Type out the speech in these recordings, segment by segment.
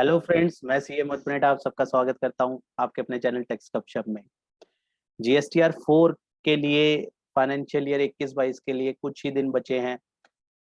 Hello friends, मैं CA मधुनेट आप सबका स्वागत करता हूं आपके अपने चैनल टेक्स गपशप में। जीएसटीआर 4 के लिए फाइनेंशियल ईयर 21-22 के लिए कुछ ही दिन बचे हैं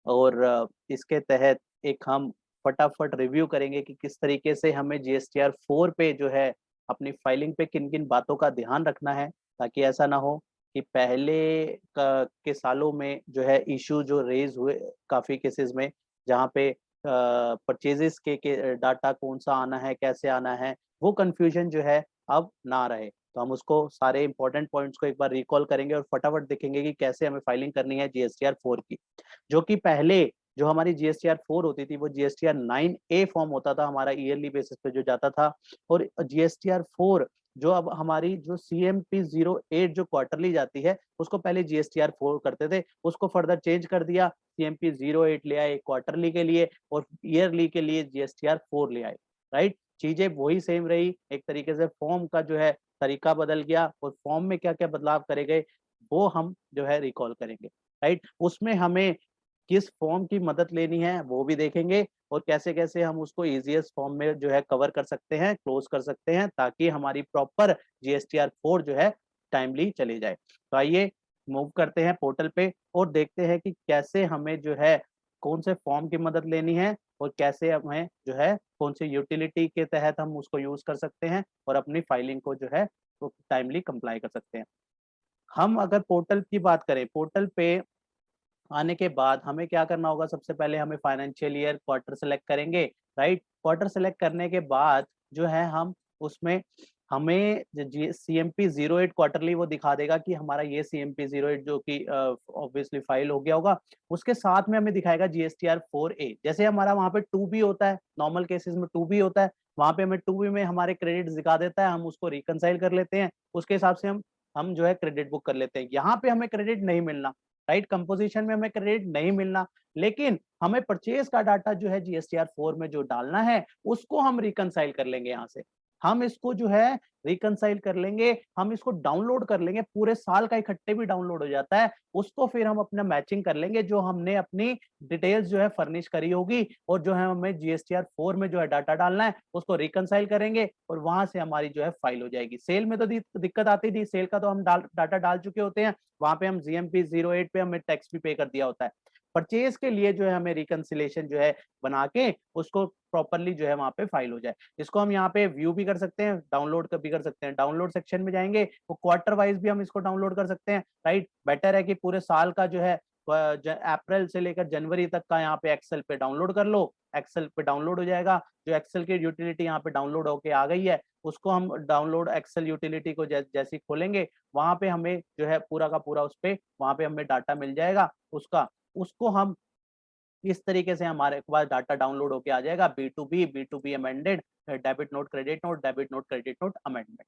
और इसके तहत एक हम फटाफट रिव्यू करेंगे कि किस तरीके से हमें जीएसटीआर 4 पे जो है अपनी फाइलिंग पे किन किन बातों का ध्यान रखना है, ताकि ऐसा ना हो कि पहले के सालों में जो है इशू जो रेज हुए काफी केसेस में, जहाँ पे परचेजेस के डाटा कौन सा आना है, कैसे आना है, वो कंफ्यूजन जो है अब ना रहे। तो हम उसको सारे इंपॉर्टेंट पॉइंट्स को एक बार रिकॉल करेंगे और फटाफट देखेंगे कि कैसे हमें फाइलिंग करनी है जीएसटीआर 4 की। जो कि पहले जो हमारी जीएसटीआर 4 होती थी वो जीएसटीआर 9A फॉर्म होता था, हमारा ईयरली बेसिस पे जो जाता था। और जीएसटीआर 4 जो अब हमारी जो CMP 08 जो क्वार्टरली जाती है उसको पहले जीएसटीआर 4 करते थे, उसको फर्दर चेंज कर दिया, CMP 08 ले आए क्वार्टरली के लिए और ईयरली के लिए जीएसटीआर 4 ले आए। राइट, चीजें वही सेम रही, एक तरीके से फॉर्म का जो है तरीका बदल गया और फॉर्म में क्या क्या बदलाव करे गए वो हम जो है रिकॉल करेंगे। राइट, उसमें हमें किस फॉर्म की मदद लेनी है वो भी देखेंगे और कैसे कैसे हम उसको इजीएस्ट फॉर्म में जो है कवर कर सकते हैं, क्लोज कर सकते हैं, ताकि हमारी प्रॉपर जीएसटीआर 4 जो है टाइमली चली जाए। तो आइए मूव करते हैं पोर्टल पे और देखते हैं कि कैसे हमें जो है कौन से फॉर्म की मदद लेनी है और कैसे हमें जो है कौन सी यूटिलिटी के तहत हम उसको यूज कर सकते हैं और अपनी फाइलिंग को जो है वो टाइमली कंप्लाई कर सकते हैं। हम अगर पोर्टल की बात करें, पोर्टल पे आने के बाद हमें क्या करना होगा, सबसे पहले हमें फाइनेंशियल ईयर क्वार्टर सेलेक्ट करेंगे। राइट, क्वार्टर सेलेक्ट करने के बाद जो है हम उसमें हमें CMP 08 क्वार्टरली वो दिखा देगा कि हमारा ये CMP 08 जो कि ऑब्वियसली फाइल हो गया होगा। उसके साथ में हमें दिखाएगा GSTR 4A। जैसे हमारा वहाँ पे 2B होता है, नॉर्मल केसेस में 2B होता है, वहाँ पे हमें 2B में हमारे क्रेडिट दिखा देता है, हम उसको रिकनसाइल कर लेते हैं, उसके हिसाब से हम जो है क्रेडिट बुक कर लेते हैं। यहाँ पे हमें क्रेडिट नहीं मिलना, राइट, कंपोजिशन में हमें क्रेडिट नहीं मिलना, लेकिन हमें परचेज का डाटा जो है जीएसटीआर 4 में जो डालना है उसको हम रिकनसाइल कर लेंगे। यहाँ से हम इसको जो है रिकनसाइल कर लेंगे, हम इसको डाउनलोड कर लेंगे, पूरे साल का इकट्ठे भी डाउनलोड हो जाता है। उसको फिर हम अपना मैचिंग कर लेंगे जो हमने अपनी डिटेल्स जो है फर्निश करी होगी और जो है हमें जीएसटीआर 4 में जो है डाटा डालना है उसको रिकनसाइल करेंगे और वहां से हमारी जो है फाइल हो जाएगी। सेल में तो दिक्कत आती थी, सेल का तो हम डाटा डाल चुके होते हैं, वहां पे हम GMP 08 पे हमें टैक्स भी पे कर दिया होता है। परचेज के लिए जो है हमें रिकंसिलेशन जो है बना के उसको प्रॉपरली जो है वहां पे फाइल हो जाए। इसको हम यहाँ पे व्यू भी कर सकते हैं, डाउनलोड भी कर सकते हैं। डाउनलोड सेक्शन में जाएंगे वो क्वार्टर वाइज भी हम इसको डाउनलोड कर सकते हैं। राइट, बेटर है कि पूरे साल का जो है अप्रैल से लेकर जनवरी तक का यहाँ पे एक्सेल पे डाउनलोड कर लो, एक्सेल पे डाउनलोड हो जाएगा। जो एक्सेल की यूटिलिटी यहाँ पे डाउनलोड होके आ गई है उसको हम डाउनलोड एक्सेल यूटिलिटी को जैसे ही खोलेंगे वहां पे हमें जो है पूरा का पूरा उस पे वहां पे हमें डाटा मिल जाएगा उसका। उसको हम इस तरीके से हमारे पास डाटा डाउनलोड होके आ जाएगा, B2B amended, debit note credit note, debit note credit note amendment.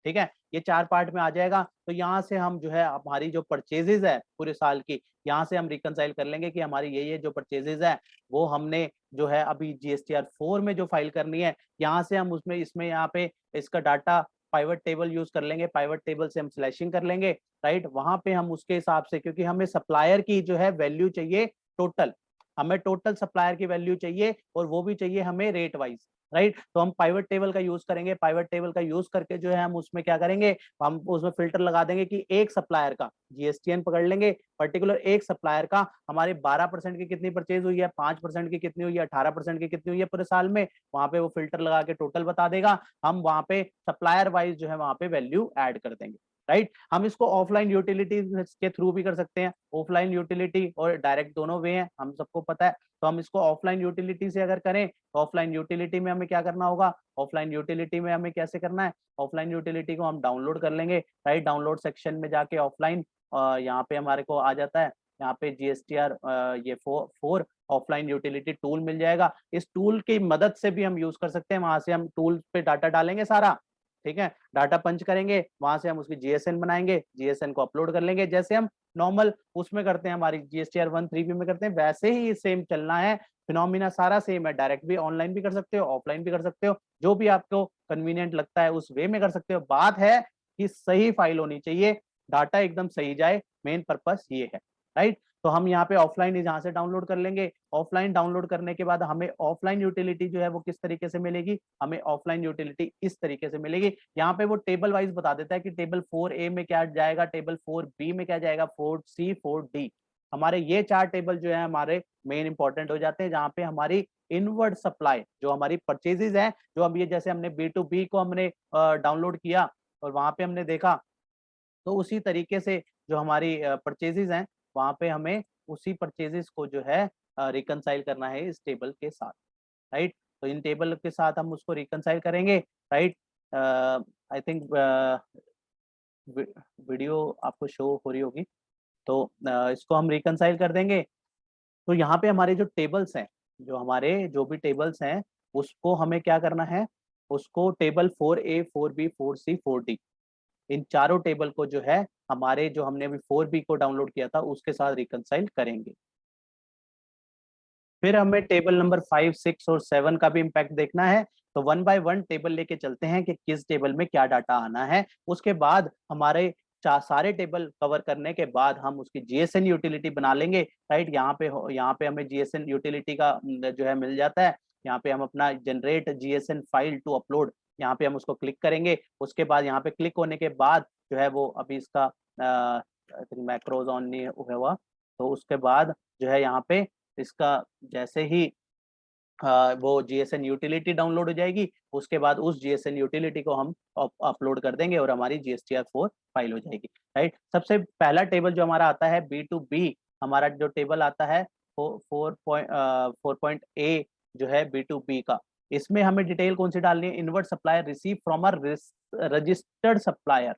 ठीक है, ये 4 पार्ट में आ जाएगा। तो यहाँ से हम जो है हमारी जो परचेजेज है पूरे साल की, यहाँ से हम रिकनसाइल कर लेंगे कि हमारी ये जो परचेजेज है वो हमने जो है अभी जीएसटीआर 4 में जो फाइल करनी है, यहाँ से हम उसमें इसमें यहाँ पे इसका डाटा पाइवट टेबल यूज कर लेंगे, पाइवट टेबल से हम स्लैशिंग कर लेंगे। राइट, वहां पे हम उसके हिसाब से, क्योंकि हमें सप्लायर की जो है वैल्यू चाहिए टोटल, हमें टोटल सप्लायर की वैल्यू चाहिए और वो भी चाहिए हमें रेट वाइज। राइट, तो हम पाइवट टेबल का यूज करेंगे, पाइवट टेबल का यूज करके जो है हम उसमें क्या करेंगे, हम उसमें फिल्टर लगा देंगे कि एक सप्लायर का जीएसटीएन पकड़ लेंगे, पर्टिकुलर एक सप्लायर का हमारे 12% की कितनी परचेज हुई है, 5% की कितनी हुई है, 18% की कितनी हुई है पूरे साल में, वहां पे वो फिल्टर लगा के टोटल बता देगा। हम वहां पे सप्लायर वाइज जो है वहां पे वैल्यू ऐड कर देंगे। राइट, हम इसको ऑफलाइन यूटिलिटी के थ्रू भी कर सकते हैं, ऑफलाइन यूटिलिटी और डायरेक्ट दोनों वे हैं, हम सबको पता है। तो हम इसको ऑफलाइन यूटिलिटी से अगर करें तो ऑफलाइन यूटिलिटी में हमें क्या करना होगा, ऑफलाइन यूटिलिटी में हमें कैसे करना है, ऑफलाइन यूटिलिटी को हम डाउनलोड कर लेंगे। राइट, डाउनलोड सेक्शन में जाके ऑफलाइन यहाँ पे हमारे को आ जाता है, यहाँ पे जीएसटीआर ये 4 ऑफलाइन यूटिलिटी टूल मिल जाएगा। इस टूल की मदद से भी हम यूज कर सकते हैं, वहां से हम टूल पे डाटा डालेंगे सारा। ठीक है, डाटा पंच करेंगे, वहां से हम उसकी जीएसएन बनाएंगे, जीएसएन को अपलोड कर लेंगे जैसे हम नॉर्मल उसमें करते हैं, हमारी जीएसटीआर 1 3B में करते हैं, वैसे ही सेम चलना है। फिनोमिना सारा सेम है, डायरेक्ट भी ऑनलाइन भी कर सकते हो, ऑफलाइन भी कर सकते हो, जो भी आपको कन्वीनियंट लगता है उस वे में कर सकते हो। बात है कि सही फाइल होनी चाहिए, डाटा एकदम सही जाए, मेन पर्पस ये है। राइट, तो हम यहाँ पे ऑफलाइन यहाँ से डाउनलोड कर लेंगे। ऑफलाइन डाउनलोड करने के बाद हमें ऑफलाइन यूटिलिटी जो है वो किस तरीके से मिलेगी, हमें ऑफलाइन यूटिलिटी इस तरीके से मिलेगी। यहाँ पे वो टेबल वाइज बता देता है कि टेबल 4A में क्या जाएगा, टेबल 4B में क्या जाएगा, 4C 4D। हमारे ये 4 टेबल जो है हमारे मेन इंपॉर्टेंट हो जाते हैं, जहाँ पे हमारी इनवर्ड सप्लाई जो हमारी परचेजेज है, जो हम ये जैसे हमने B2B को हमने डाउनलोड किया और वहां पे हमने देखा, तो उसी तरीके से जो हमारी परचेजेज हैं वहां पे हमें उसी परचेजेस को जो है रिकनसाइल करना है इस टेबल के साथ, राइट। तो इन टेबल के साथ हम उसको रिकनसाइल करेंगे, राइट। आई थिंक वीडियो आपको शो हो रही होगी, तो इसको हम रिकनसाइल कर देंगे। तो यहाँ पे हमारे जो टेबल्स हैं, जो हमारे जो भी टेबल्स हैं, उसको हमें क्या करना है, उसको table 4A 4B 4C 4D इन चारों टेबल को जो है हमारे जो हमने अभी 4B को डाउनलोड किया था उसके साथ रिकनसाइल करेंगे। फिर हमें टेबल नंबर 5, 6 और 7 का भी इम्पैक्ट देखना है। तो 1 बाय 1 टेबल लेके चलते हैं कि किस टेबल में क्या डाटा आना है। उसके बाद हमारे सारे टेबल कवर करने के बाद हम उसकी जीएसएन यूटिलिटी बना लेंगे, राइट। यहाँ पे हमें जीएसएन यूटिलिटी का जो है मिल जाता है। यहाँ पे हम अपना generate GSN file to upload, यहाँ पे हम उसको क्लिक करेंगे। उसके बाद यहाँ पे क्लिक होने के बाद जो है वो अभी इसका मैक्रोज ऑन नहीं हुआ, तो उसके बाद जो है यहाँ पे इसका जैसे ही वो जीएसएन यूटिलिटी डाउनलोड हो जाएगी, उसके बाद उस जीएसएन यूटिलिटी को हम अपलोड कर देंगे और हमारी GSTR4 फाइल हो जाएगी, राइट। सबसे पहला टेबल जो हमारा आता है B2B, हमारा जो टेबल आता है 4.A जो है B2B का, इसमें हमें डिटेल कौन सी डालनी है, inward supplier receive from a registered supplier.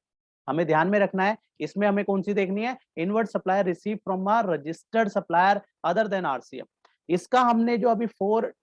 हमें ध्यान में रखना है, इसमें हमें कौन सी देखनी है, inward supplier receive from a registered supplier other than RCM। इसका हमने जो अभी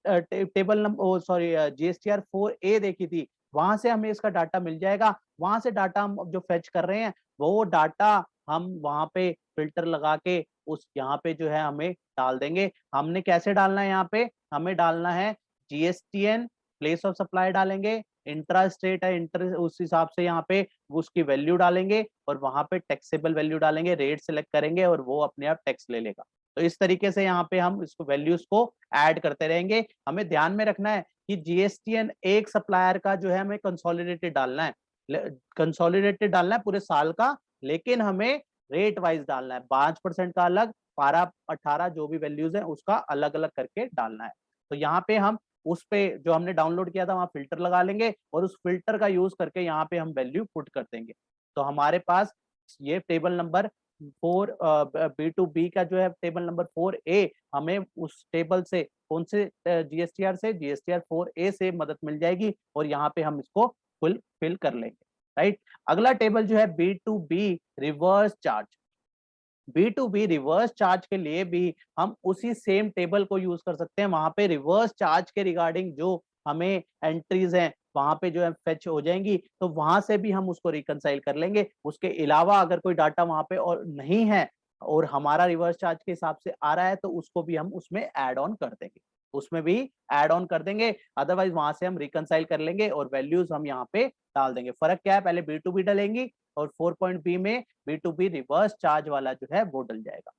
टेबल नंबर सॉरी GSTR4A देखी थी, वहां से हमें इसका डाटा मिल जाएगा। वहां से डाटा हम जो फेच कर रहे हैं वो डाटा हम वहां पे फिल्टर लगा के उस यहाँ पे जो है हमें डाल देंगे। हमने कैसे डालना है, यहाँ पे हमें डालना है GSTN प्लेस ऑफ सप्लाई डालेंगे, इंट्रा स्टेट है इंटर उस हिसाब से यहाँ पे उसकी वैल्यू डालेंगे और वहां पे टैक्सेबल वैल्यू डालेंगे, रेट सेलेक्ट करेंगे और वो अपने आप टैक्स ले लेगा। तो इस तरीके से यहाँ पे हम इसको वैल्यूज को ऐड करते रहेंगे। हमें ध्यान में रखना है कि जीएसटीएन एक सप्लायर का जो है हमें कंसोलिडेटेड डालना है, कंसोलिडेटेड डालना है पूरे साल का, लेकिन हमें रेट वाइज डालना है। 5% का अलग, 12, 18 जो भी वैल्यूज है उसका अलग अलग करके डालना है। तो यहाँ पे हम उस पे जो हमने डाउनलोड किया था वहां फिल्टर लगा लेंगे और उस फिल्टर का यूज करके यहाँ पे हम वैल्यू पुट कर देंगे। तो हमारे पास ये टेबल नंबर 4 B2B का जो है टेबल नंबर 4A, हमें उस टेबल से कौन से GSTR से GSTR4A से मदद मिल जाएगी और यहाँ पे हम इसको फुल फिल कर लेंगे, राइट। अगला टेबल जो है B2B reverse charge. B2B reverse charge के लिए भी हम उसी सेम टेबल को यूज कर सकते हैं। वहां पे रिवर्स चार्ज के रिगार्डिंग जो हमें एंट्रीज हैं वहां पे जो है फेच हो जाएंगी, तो वहां से भी हम उसको रिकनसाइल कर लेंगे। उसके अलावा अगर कोई डाटा वहां पे और नहीं है और हमारा रिवर्स चार्ज के हिसाब से आ रहा है तो उसको भी हम उसमें ऐड ऑन कर देंगे, उसमें भी ऐड ऑन कर देंगे। अदरवाइज वहां से हम रिकनसाइल कर लेंगे और वैल्यूज हम यहाँ पे डाल देंगे। फर्क क्या है, पहले B2B डलेंगी और 4.B में B2B रिवर्स चार्ज वाला जो है वो डल जाएगा।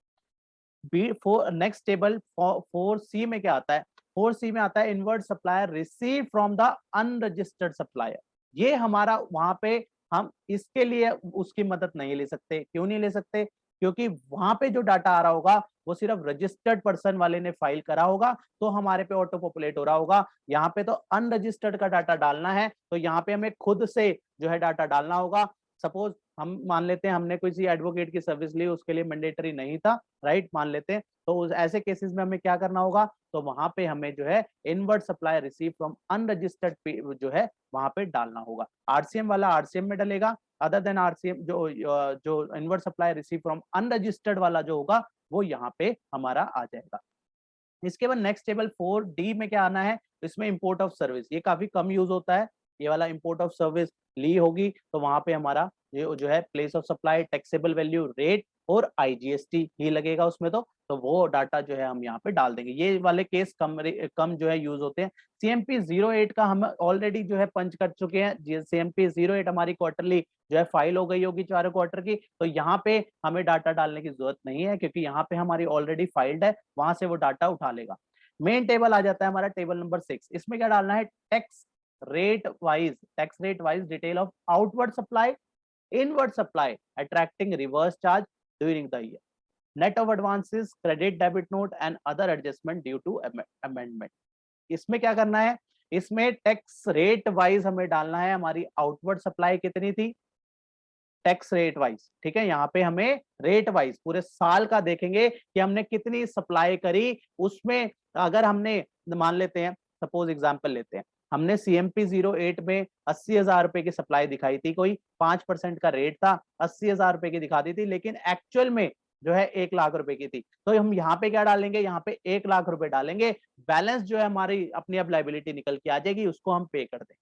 नेक्स्ट टेबल 4C में क्या आता है, 4C में आता है inward supplier receive from the unregistered supplier. ये हमारा वहां पे हम इसके लिए उसकी मदद नहीं ले सकते। क्यों नहीं ले सकते, क्योंकि वहां पे जो डाटा आ रहा होगा वो सिर्फ रजिस्टर्ड पर्सन वाले ने फाइल करा होगा, तो हमारे पे ऑटो पॉपुलेट हो रहा होगा। यहाँ पे तो अनरजिस्टर्ड का डाटा डालना है, तो यहाँ पे हमें खुद से जो है डाटा डालना होगा। सपोज हम मान लेते हैं हमने किसी एडवोकेट की सर्विस ली, उसके लिए मैंडेटरी नहीं था, राइट, मान लेते हैं। तो उस ऐसे केसेस में हमें क्या करना होगा, तो वहां पे हमें जो है inward supply receive from unregistered जो है वहां पे डालना होगा। आरसीएम वाला आरसीएम में डलेगा, अदर देन आरसीएम जो inward supply receive from unregistered वाला जो होगा वो यहाँ पे हमारा आ जाएगा। इसके बाद नेक्स्ट टेबल 4D में क्या आना है, इसमें इंपोर्ट ऑफ सर्विस। ये काफी कम यूज होता है, ये वाला इंपोर्ट ऑफ सर्विस ली होगी तो वहां पे हमारा ये जो है place of supply, taxable value, rate और IGST ही लगेगा उसमें, तो वो डाटा जो है हम यहाँ पे डाल देंगे। ये वाले केस कम जो है यूज होते हैं। CMP 08 का हम ऑलरेडी जो है पंच कर चुके हैं। CMP 08 हमारी क्वार्टरली जो है फाइल हो गई होगी चारों क्वार्टर की, तो यहाँ पे हमें डाटा डालने की जरूरत नहीं है क्योंकि यहाँ पे हमारी ऑलरेडी फाइल्ड है, वहां से वो डाटा उठा लेगा। मेन टेबल आ जाता है हमारा टेबल नंबर 6। इसमें क्या डालना है, tax rate wise detail of outward supply, inward supply, attracting reverse charge during the year, net of advances, credit debit note and other adjustment due to amendment. इसमें क्या करना है, इसमें टैक्स रेट वाइज हमें डालना है हमारी आउटवर्ड सप्लाई कितनी थी, टैक्स रेट वाइज, ठीक है। यहाँ पे हमें रेट वाइज पूरे साल का देखेंगे कि हमने कितनी सप्लाई करी। उसमें अगर हमने मान लेते हैं, सपोज एग्जांपल लेते हैं, हमने CMP 08 में 80,000 रुपए की सप्लाई दिखाई थी, कोई 5% का रेट था, 80,000 रुपए की दिखाती थी, लेकिन एक्चुअल में जो है 1 लाख रुपए की थी। तो हम यहाँ पे क्या डालेंगे, यहाँ पे 1 लाख रुपए डालेंगे। बैलेंस जो है हमारी अपनी अब लाइबिलिटी निकल के आ जाएगी, उसको हम पे कर देंगे,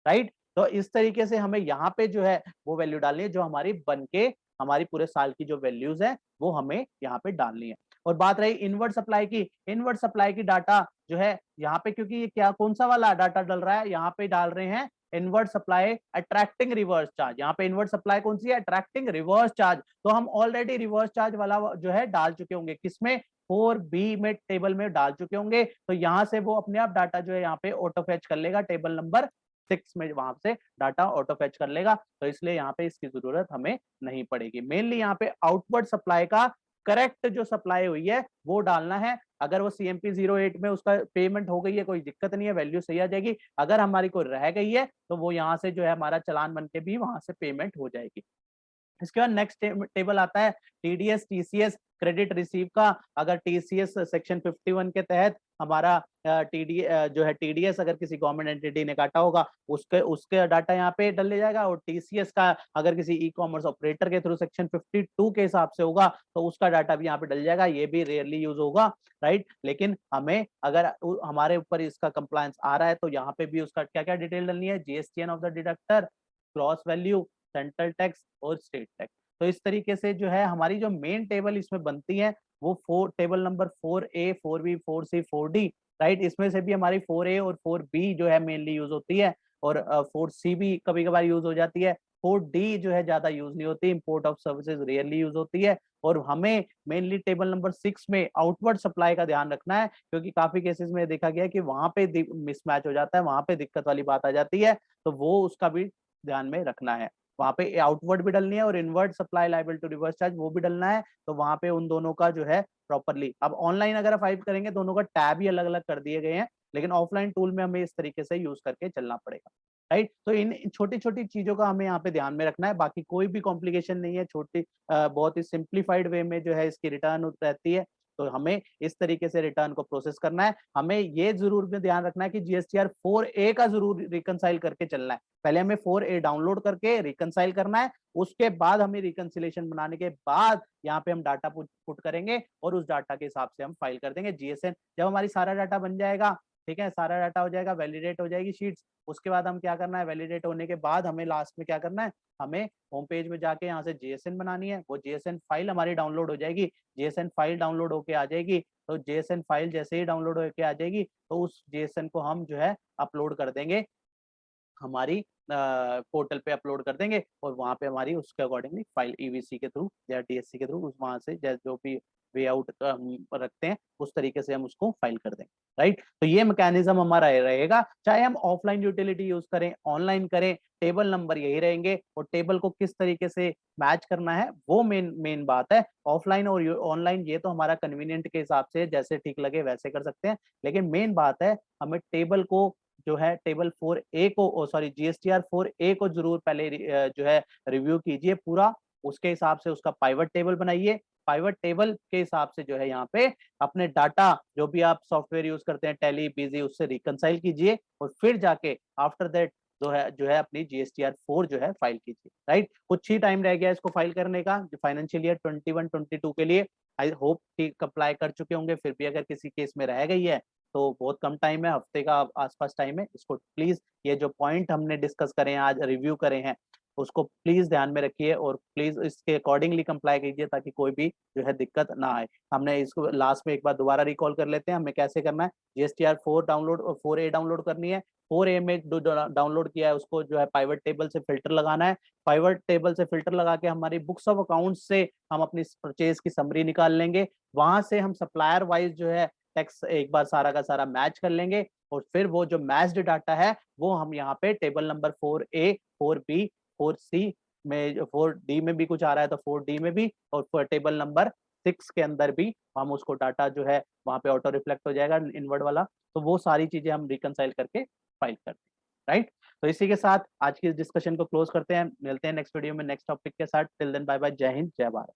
राइट। तो इस तरीके से हमें यहाँ पे जो है वो वैल्यू डालनी है जो हमारी बन के हमारी पूरे साल की जो वैल्यूज है वो हमें यहाँ पे डालनी है। और बात रही इनवर्ड सप्लाई की, इनवर्ड सप्लाई की डाटा जो है यहाँ पे, क्योंकि ये क्या कौन सा वाला डाटा डल रहा है, यहाँ पे डाल रहे हैं inward supply attracting reverse charge. यहाँ पे इनवर्ड सप्लाई कौन सी है, अट्रैक्टिंग रिवर्स चार्ज। तो हम ऑलरेडी रिवर्स चार्ज वाला जो है डाल चुके होंगे, किसमें, 4B में टेबल में डाल चुके होंगे। तो यहाँ से वो अपने आप डाटा जो है यहाँ पे ऑटो फेच कर लेगा, टेबल नंबर 6 में वहां से डाटा ऑटो फेच कर लेगा। तो इसलिए यहाँ पे इसकी जरूरत हमें नहीं पड़ेगी। मेनली यहाँ पे आउटवर्ड सप्लाई का करेक्ट जो सप्लाई हुई है वो डालना है। अगर वो CMP 08 में उसका पेमेंट हो गई है, कोई दिक्कत नहीं है, वैल्यू सही आ जाएगी। अगर हमारी कोई रह गई है तो वो यहाँ से जो है हमारा चालान बन के भी वहां से पेमेंट हो जाएगी। इसके बाद नेक्स्ट टेबल आता है TDS TCS क्रेडिट रिसीव का। अगर TCS सेक्शन 51 के तहत हमारा जो है TDS अगर किसी गवर्नमेंट एंटिटी ने काटा होगा उसके उसके डाटा यहाँ पे डल जाएगा। और TCS का अगर किसी ई-कॉमर्स ऑपरेटर के थ्रू सेक्शन 52 के हिसाब से होगा तो उसका डाटा भी यहाँ पे डल जाएगा। ये भी रेयरली यूज होगा, राइट। लेकिन हमें अगर हमारे ऊपर इसका कंप्लायंस आ रहा है तो यहाँ पे भी उसका क्या क्या डिटेल डलनी है, GSTN of the deductor, gross value, central tax और स्टेट टैक्स। तो इस तरीके से जो है हमारी जो मेन टेबल इसमें बनती है वो table number 4A 4B 4C 4D, right. इसमें से भी हमारी 4A और 4B जो है मेनली यूज होती है और 4C भी कभी कभार यूज हो जाती है। 4D जो है ज्यादा यूज नहीं होती, import of services rarely use होती है। और हमें मेनली टेबल नंबर 6 में आउटवर्ड सप्लाई का ध्यान रखना है क्योंकि काफी केसेस में देखा गया है कि वहां पे मिसमैच हो जाता है, वहां पे दिक्कत वाली बात आ जाती है। तो वो उसका भी ध्यान में रखना है। वहां पे आउटवर्ड भी डलनी है और inward supply liable to reverse charge वो भी डलना है। तो वहां पे उन दोनों का जो है प्रॉपरली, अब ऑनलाइन अगर फाइल करेंगे दोनों का टैब ही अलग अलग कर दिए गए हैं, लेकिन ऑफलाइन टूल में हमें इस तरीके से यूज करके चलना पड़ेगा, राइट। तो इन छोटी छोटी चीजों का हमें यहाँ पे ध्यान में रखना है, बाकी कोई भी कॉम्प्लिकेशन नहीं है। छोटी बहुत ही सिंप्लीफाइड वे में जो है इसकी रिटर्न रहती है। तो हमें इस तरीके से रिटर्न को प्रोसेस करना है। हमें ये जरूर में ध्यान रखना है कि GSTR 4A का जरूर रिकनसाइल करके चलना है। पहले हमें 4A डाउनलोड करके रिकनसाइल करना है, उसके बाद हमें रिकनसिलेशन बनाने के बाद यहाँ पे हम डाटा पुट करेंगे और उस डाटा के हिसाब से हम फाइल कर देंगे GSN। जब हमारी सारा डाटा बन जाएगा, ठीक है, सारा डाटा हो जाएगा, वैलिडेट हो जाएगी शीट्स, उसके बाद हम क्या करना है, वैलिडेट होने के बाद हमें लास्ट में क्या करना है, हमें होम पेज में जाके यहाँ से JSN बनानी है। वो JSN फाइल हमारी डाउनलोड हो जाएगी। JSN फाइल डाउनलोड होके आ जाएगी, तो JSN फाइल जैसे ही डाउनलोड होके आ जाएगी तो उस JSN को हम जो है अपलोड कर देंगे, हमारी पोर्टल पे अपलोड कर देंगे और वहां पे हमारी उसके अकॉर्डिंगली फाइल EVC के थ्रू या DSC के थ्रू उस वहां से जो भी वे आउट हम रखते हैं उस तरीके से हम उसको फाइल कर देंगे, राइट। तो ये मैकेनिज्म हमारा रहेगा, चाहे हम ऑफलाइन यूटिलिटी यूज करें ऑनलाइन करें, टेबल नंबर यही रहेंगे और टेबल को किस तरीके से मैच करना है वो मेन बात है। ऑफलाइन और ऑनलाइन ये तो हमारा कन्वीनियंट के हिसाब से जैसे ठीक लगे वैसे कर सकते हैं, लेकिन मेन बात है हमें टेबल को जो है टेबल 4A को सॉरी GSTR 4A को जरूर पहले जो है रिव्यू कीजिए पूरा, उसके हिसाब से उसका पाइवट टेबल बनाइए। पाइवट टेबल के हिसाब से जो है यहाँ पे अपने डाटा जो भी आप सॉफ्टवेयर यूज करते हैं टैली बीजी उससे रिकनसाइल कीजिए और फिर जाके आफ्टर दैट जो है अपनी GSTR 4 जो है फाइल कीजिए, राइट। कुछ ही टाइम रह गया इसको फाइल करने का फाइनेंशियल ईयर 21-22 के लिए। आई होप ठीक अप्लाई कर चुके होंगे, फिर भी अगर किसी केस में रह गई है तो बहुत कम टाइम है, हफ्ते का आसपास टाइम है। इसको प्लीज ये जो पॉइंट हमने डिस्कस करे हैं आज, रिव्यू करे हैं, उसको प्लीज ध्यान में रखिए और प्लीज इसके अकॉर्डिंगली कंप्लाई कीजिए ताकि कोई भी जो है दिक्कत ना आए। हमने इसको लास्ट में एक बार दोबारा रिकॉल कर लेते हैं हमें कैसे करना है। जीएसटीआर 4 डाउनलोड 4A डाउनलोड करनी है। 4A में जो डाउनलोड किया है उसको जो है पाइवट टेबल से फिल्टर लगाना है। पाइवट टेबल से फिल्टर लगा के हमारी बुक्स ऑफ अकाउंट से हम अपनी परचेज की समरी निकाल लेंगे। वहां से हम सप्लायर वाइज जो है टेक्स एक बार सारा का सारा मैच कर लेंगे और फिर वो जो मैच्ड डाटा है वो हम यहाँ पे table number 4A 4B 4C में 4D में भी कुछ आ रहा है तो 4D में भी और टेबल नंबर 6 के अंदर भी हम उसको डाटा जो है वहां पे ऑटो रिफ्लेक्ट हो जाएगा इनवर्ड वाला। तो वो सारी चीजें हम रिकनसाइल करके फाइल करते हैं, राइट। तो इसी के साथ आज की इस डिस्कशन को क्लोज करते हैं। मिलते हैं नेक्स्ट वीडियो में नेक्स्ट टॉपिक के साथ। टिल देन बाय बाय, जय हिंद जय भारत।